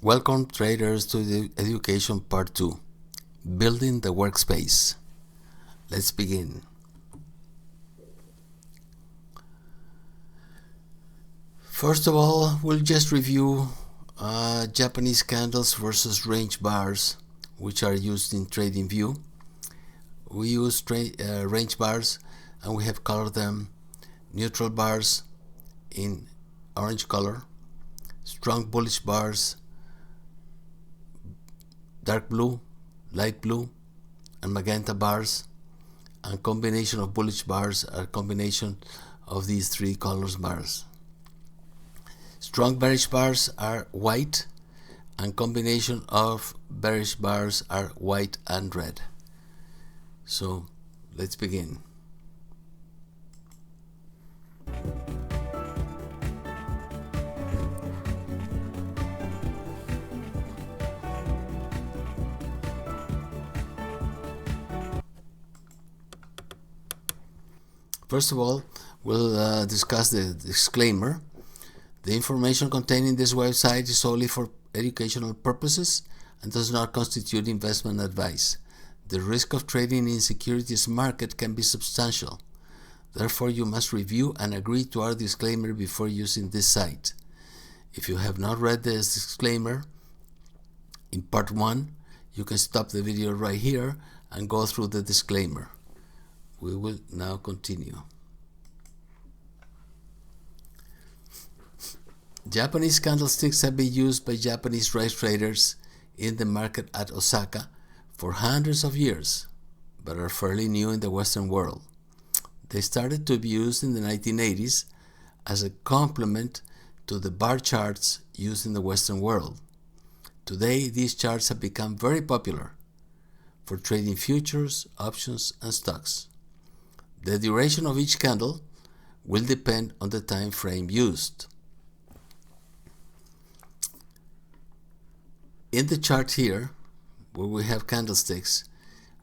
Welcome traders to the education part 2, building the workspace. Let's begin. First of all, we'll just review Japanese candles versus range bars, which are used in TradingView. We use range bars, and we have colored them neutral bars in orange color, strong bullish bars dark blue, light blue, and magenta bars, and combination of bullish bars are a combination of these three colors bars. Strong bearish bars are white, and combination of bearish bars are white and red. So let's begin. First of all, we'll discuss the disclaimer. The information contained in this website is solely for educational purposes and does not constitute investment advice. The risk of trading in securities market can be substantial. Therefore, you must review and agree to our disclaimer before using this site. If you have not read this disclaimer in part 1, you can stop the video right here and go through the disclaimer. We will now continue. Japanese candlesticks have been used by Japanese rice traders in the market at Osaka for hundreds of years, but are fairly new in the Western world. They started to be used in the 1980s as a complement to the bar charts used in the Western world. Today, these charts have become very popular for trading futures, options, and stocks. The duration of each candle will depend on the time frame used. In the chart here, where we have candlesticks,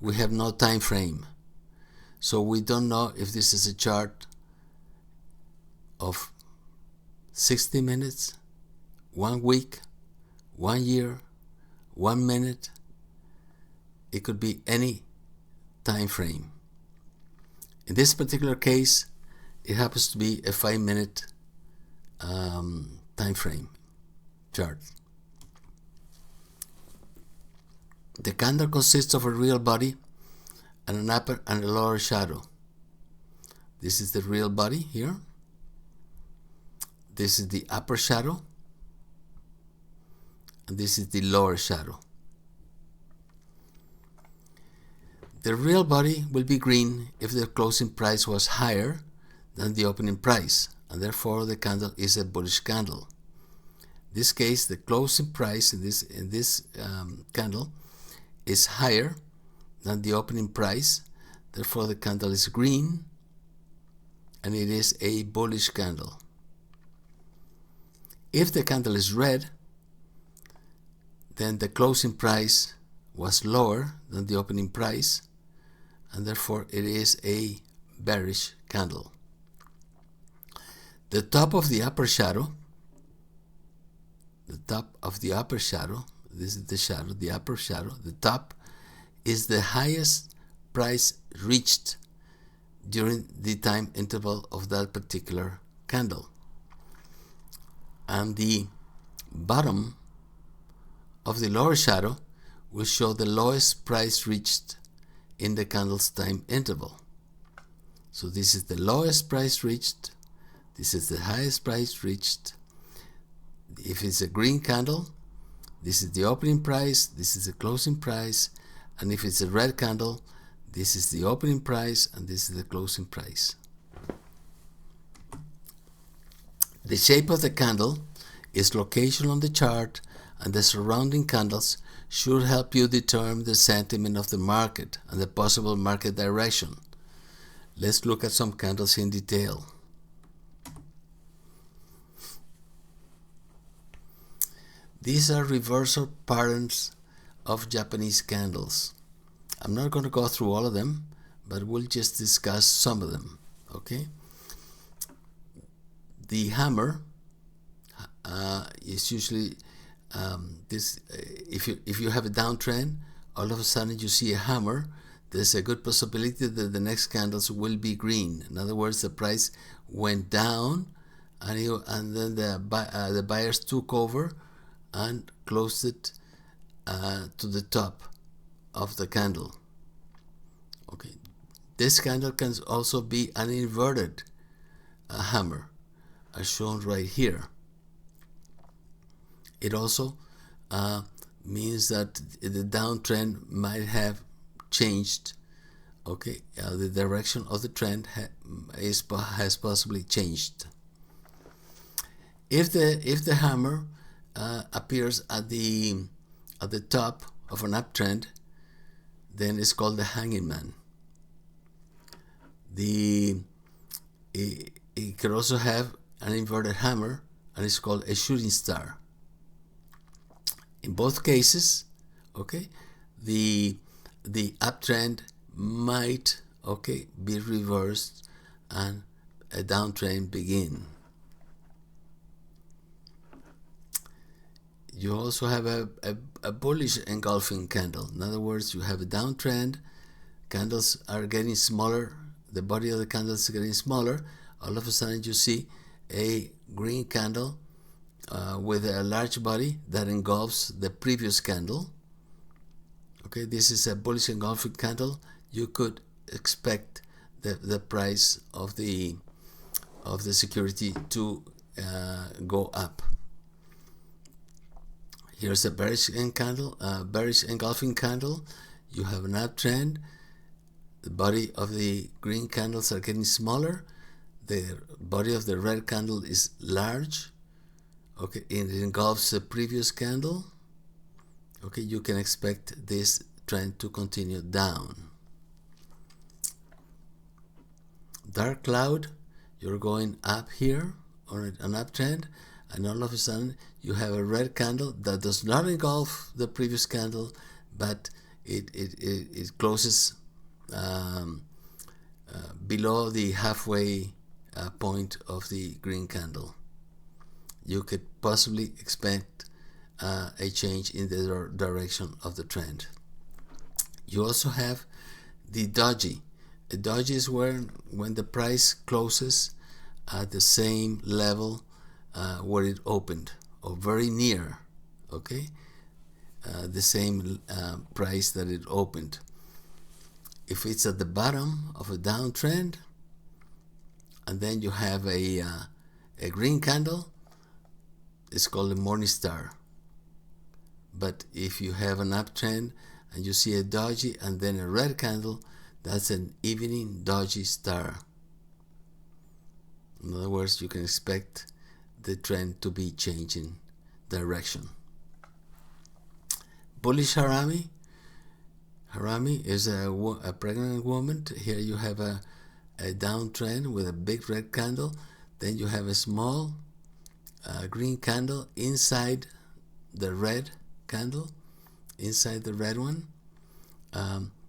we have no time frame. So we don't know if this is a chart of 60 minutes, 1 week, 1 year, 1 minute. It could be any time frame. In this particular case, it happens to be a 5-minute time frame chart. The candle consists of a real body and an upper and a lower shadow. This is the real body here. This is the upper shadow. And this is the lower shadow. The real body will be green if the closing price was higher than the opening price, and therefore the candle is a bullish candle. In this case, the closing price in this candle is higher than the opening price, therefore the candle is green, and it is a bullish candle. If the candle is red, then the closing price was lower than the opening price, and therefore it is a bearish candle. The top of the upper shadow, this is the shadow, the upper shadow, the top is the highest price reached during the time interval of that particular candle. And the bottom of the lower shadow will show the lowest price reached in the candle's time interval. So this is the lowest price reached, this is the highest price reached. If it's a green candle, this is the opening price, this is the closing price, and if it's a red candle, this is the opening price and this is the closing price. The shape of the candle, its location on the chart, and the surrounding candles should help you determine the sentiment of the market and the possible market direction. Let's look at some candles in detail. These are reversal patterns of Japanese candles. I'm not going to go through all of them, but we'll just discuss some of them, okay? The hammer is usually if you have a downtrend, all of a sudden you see a hammer, there's a good possibility that the next candles will be green. In other words, the price went down, and then the buyers took over and closed it to the top of the candle. Okay, this candle can also be an inverted hammer, as shown right here. It also means that the downtrend might have changed. Okay, the direction of the trend has possibly changed. If the hammer appears at the top of an uptrend, then it's called the hanging man. It could also have an inverted hammer, and it's called a shooting star. In both cases, okay, the uptrend might, okay, be reversed and a downtrend begin. You also have a bullish engulfing candle. In other words, you have a downtrend, candles are getting smaller, the body of the candle is getting smaller. All of a sudden you see a green candle with a large body that engulfs the previous candle. Okay, this is a bullish engulfing candle. You could expect the price of the security to go up. Here's a bearish engulfing candle. You have an uptrend. The body of the green candles are getting smaller. The body of the red candle is large. Okay, it engulfs the previous candle. Okay, you can expect this trend to continue down. Dark cloud, you're going up here on an uptrend, and all of a sudden you have a red candle that does not engulf the previous candle, but it closes below the halfway point of the green candle. You could possibly expect a change in the direction of the trend. You also have the doji. A doji is when the price closes at the same level where it opened, or very near, okay, the same price that it opened. If it's at the bottom of a downtrend, and then you have a green candle, it's called a morning star. But if you have an uptrend and you see a doji and then a red candle, that's an evening doji star. In other words, you can expect the trend to be changing direction. Bullish harami. Harami is a pregnant woman. Here you have a downtrend with a big red candle. Then you have a small green candle inside the red candle, inside the red one.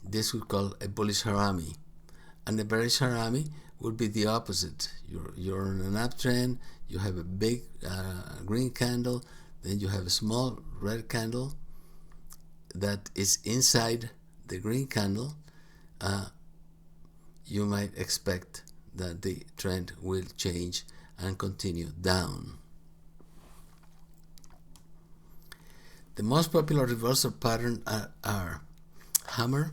This we call a bullish harami. And a bearish harami would be the opposite. You're on an uptrend, you have a big green candle, then you have a small red candle that is inside the green candle. You might expect that the trend will change and continue down. The most popular reversal patterns are hammer,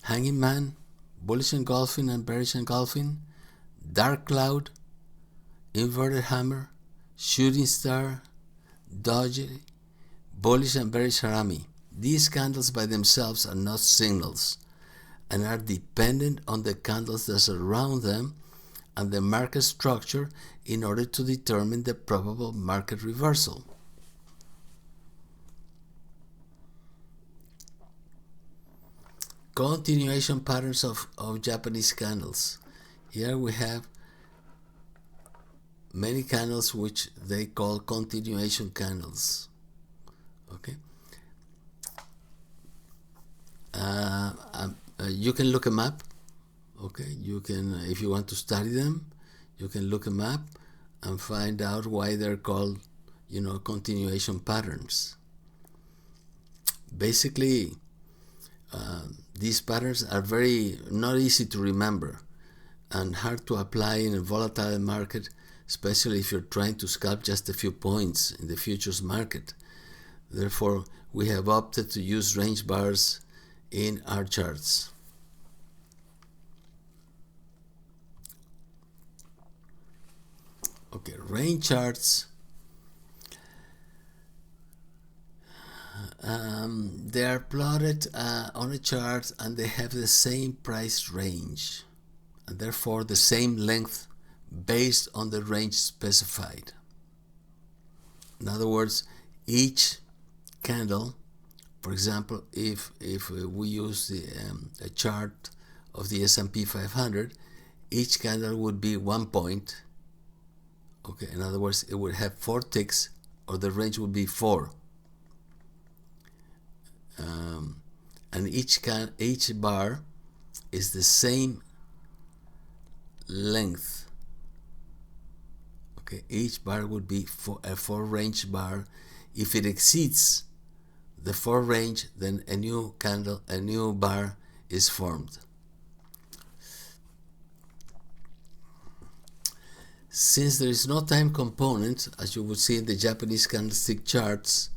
hanging man, bullish engulfing and bearish engulfing, dark cloud, inverted hammer, shooting star, doji, bullish and bearish harami. These candles by themselves are not signals and are dependent on the candles that surround them and the market structure in order to determine the probable market reversal. Continuation patterns of Japanese candles. Here we have many candles which they call continuation candles. Okay. You can look them up. Okay, you can, if you want to study them, you can look them up and find out why they're called, continuation patterns. Basically, these patterns are very not easy to remember and hard to apply in a volatile market, especially if you're trying to scalp just a few points in the futures market. Therefore, we have opted to use range bars in our charts. Okay, range charts. They are plotted on a chart and they have the same price range and therefore the same length based on the range specified. In other words, each candle, for example, if we use a chart of the S&P 500, each candle would be 1 point. Okay, in other words, it would have 4 ticks, or the range would be 4. And each bar is the same length. Okay, each bar would be a 4 range bar. If it exceeds the 4 range, then a new bar is formed. Since there is no time component, as you would see in the Japanese candlestick charts,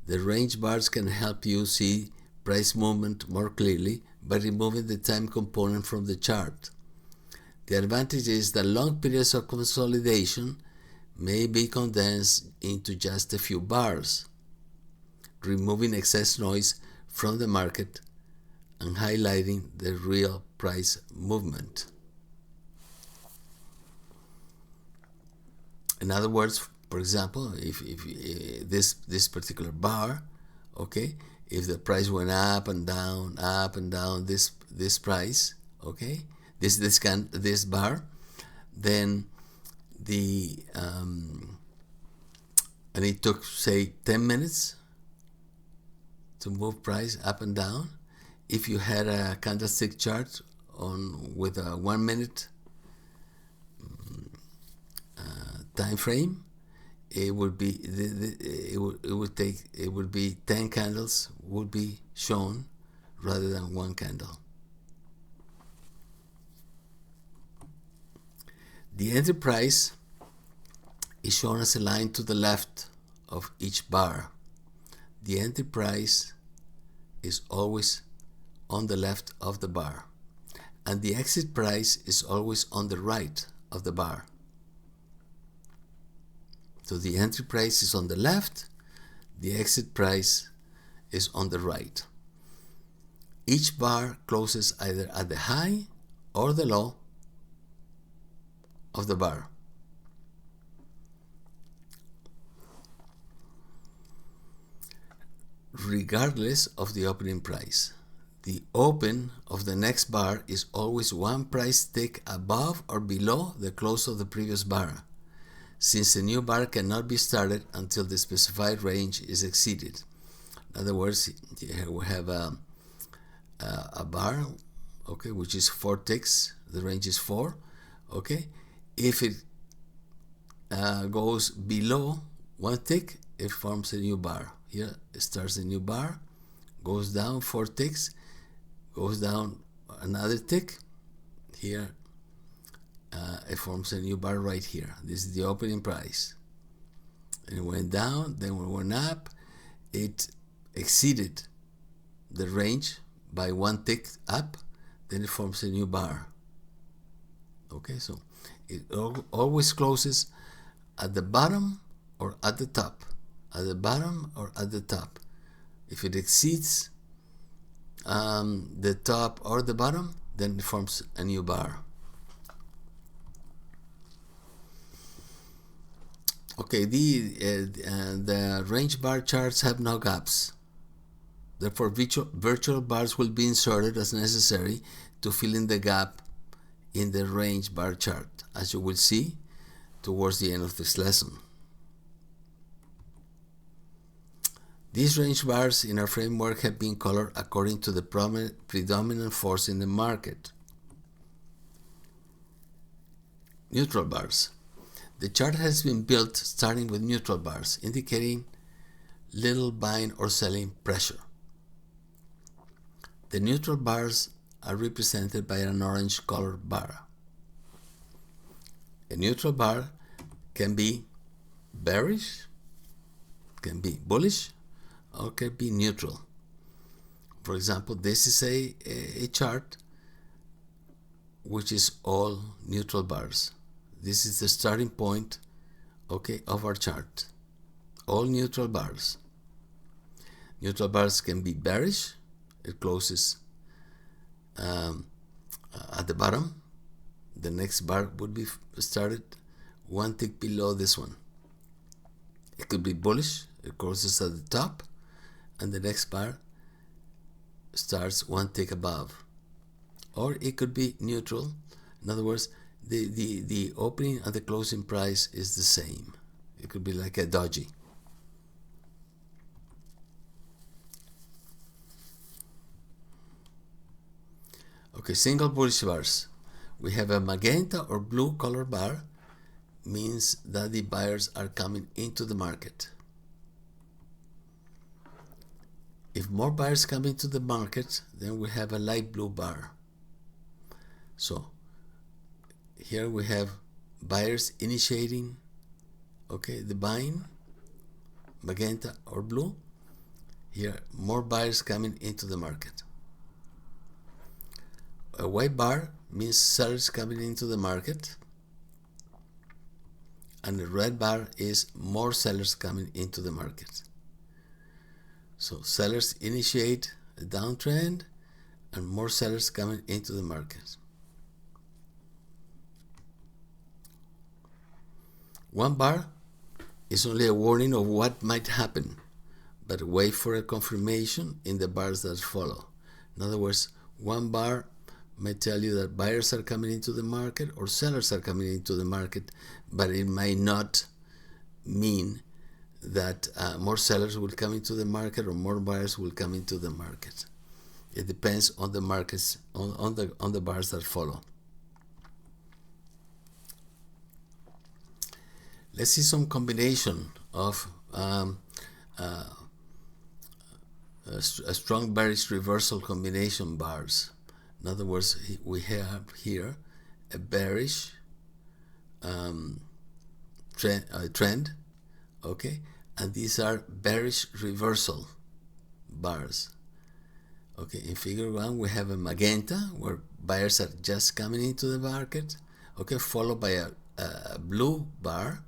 the range bars can help you see price movement more clearly by removing the time component from the chart. The advantage is that long periods of consolidation may be condensed into just a few bars, removing excess noise from the market and highlighting the real price movement. In other words, for example, if this particular bar, okay, if the price went up and down, this price, okay, this bar, then and it took say 10 minutes to move price up and down. If you had a candlestick chart with a 1 minute time frame, it would be 10 candles would be shown rather than 1 candle. The entry price is shown as a line to the left of each bar. The entry price is always on the left of the bar, and the exit price is always on the right of the bar. So the entry price is on the left, the exit price is on the right. Each bar closes either at the high or the low of the bar. Regardless of the opening price, the open of the next bar is always 1 price tick above or below the close of the previous bar, since the new bar cannot be started until the specified range is exceeded. In other words, here we have a bar, okay, which is 4 ticks. The range is 4. Okay, if it goes below 1 tick, it forms a new bar. Here it starts a new bar, goes down 4 ticks, goes down another tick. Here it forms a new bar right here. This is the opening price. And it went down, then it went up. It exceeded the range by 1 tick up, then it forms a new bar. Okay, so it always closes at the bottom or at the top. At the bottom or at the top. If it exceeds the top or the bottom, then it forms a new bar. Okay, the range bar charts have no gaps. Therefore, virtual bars will be inserted as necessary to fill in the gap in the range bar chart, as you will see towards the end of this lesson. These range bars in our framework have been colored according to the predominant force in the market. Neutral bars. The chart has been built starting with neutral bars, indicating little buying or selling pressure. The neutral bars are represented by an orange colored bar. A neutral bar can be bearish, can be bullish, or can be neutral. For example, this is a chart which is all neutral bars. This is the starting point, okay, of our chart. All neutral bars. Neutral bars can be bearish. It closes at the bottom. The next bar would be started one tick below this one. It could be bullish. It closes at the top, and the next bar starts one tick above. Or it could be neutral. In other words, the opening and the closing price is the same. It could be like a doji. Okay, single bullish bars. We have a magenta or blue color bar, means that the buyers are coming into the market. If more buyers come into the market, then we have a light blue bar. So here we have buyers initiating, okay, the buying, magenta or blue. Here, more buyers coming into the market. A white bar means sellers coming into the market, and the red bar is more sellers coming into the market. So sellers initiate a downtrend and more sellers coming into the market. One bar is only a warning of what might happen, but wait for a confirmation in the bars that follow. In other words, one bar might tell you that buyers are coming into the market or sellers are coming into the market, but it might not mean that more sellers will come into the market or more buyers will come into the market. It depends on the markets, on the bars that follow. Let's see some combination of a strong bearish reversal combination bars. In other words, we have here a bearish trend, okay, and these are bearish reversal bars. Okay, in figure 1 we have a magenta where buyers are just coming into the market, okay, followed by a blue bar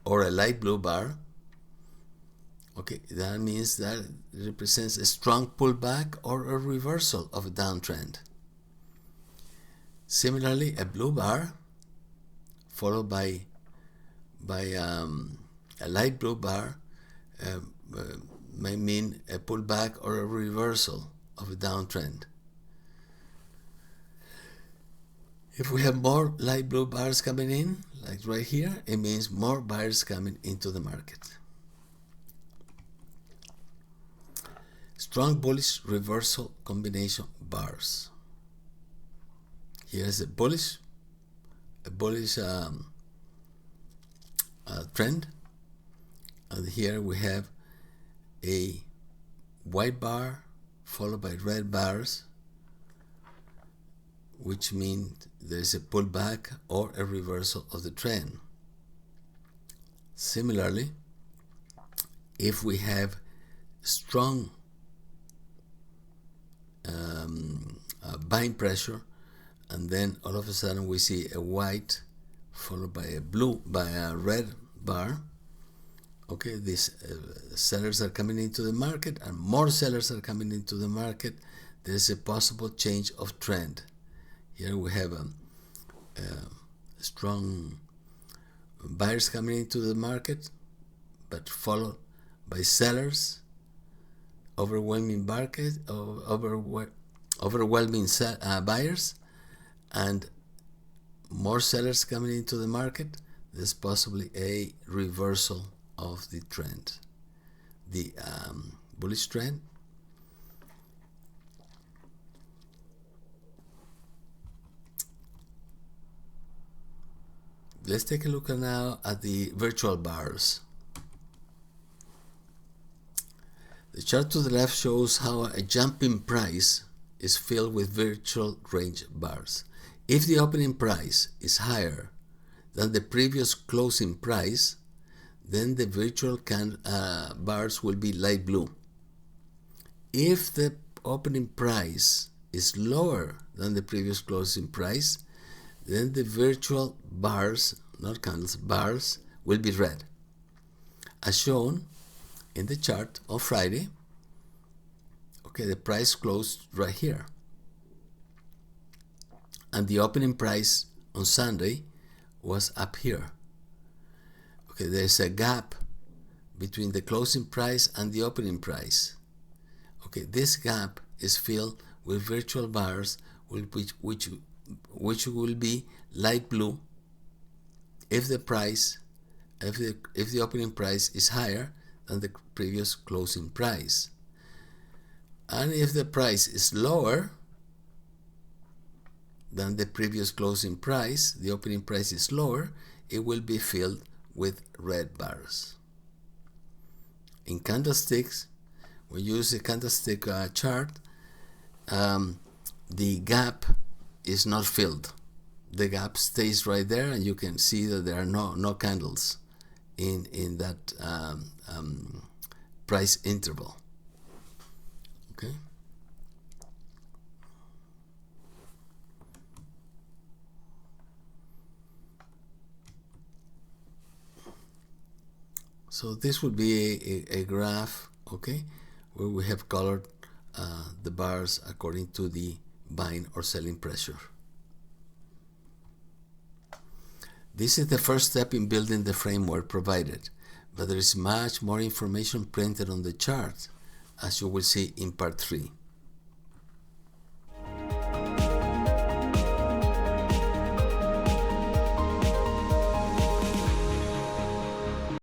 or a light blue bar. Okay, that means that it represents a strong pullback or a reversal of a downtrend. Similarly, a blue bar followed by a light blue bar may mean a pullback or a reversal of a downtrend. If we have more light blue bars coming in, like right here, it means more buyers coming into the market. Strong bullish reversal combination bars. Here's a bullish trend, and here we have a white bar followed by red bars, which means there's a pullback or a reversal of the trend. Similarly, if we have strong buying pressure, and then all of a sudden we see a white followed by a red bar, okay, these sellers are coming into the market and more sellers are coming into the market, there is a possible change of trend. Here we have strong buyers coming into the market, but followed by sellers, overwhelming buyers, and more sellers coming into the market. There's possibly a reversal of the trend, the bullish trend. Let's take a look now at the virtual bars. The chart to the left shows how a jump in price is filled with virtual range bars. If the opening price is higher than the previous closing price, then the virtual bars will be light blue. If the opening price is lower than the previous closing price, then the virtual bars, not candles, bars, will be red. As shown in the chart on Friday, okay, the price closed right here. And the opening price on Sunday was up here. Okay, there's a gap between the closing price and the opening price. Okay, this gap is filled with virtual bars which will be light blue if the opening price is higher than the previous closing price. And if the price is lower than the previous closing price, the opening price is lower, it will be filled with red bars. In candlesticks, we use a candlestick chart. The gap is not filled. The gap stays right there, and you can see that there are no candles in that price interval. Okay. So this would be a graph, okay, where we have colored the bars according to the buying or selling pressure. This is the first step in building the framework provided, but there is much more information printed on the chart, as you will see in part 3.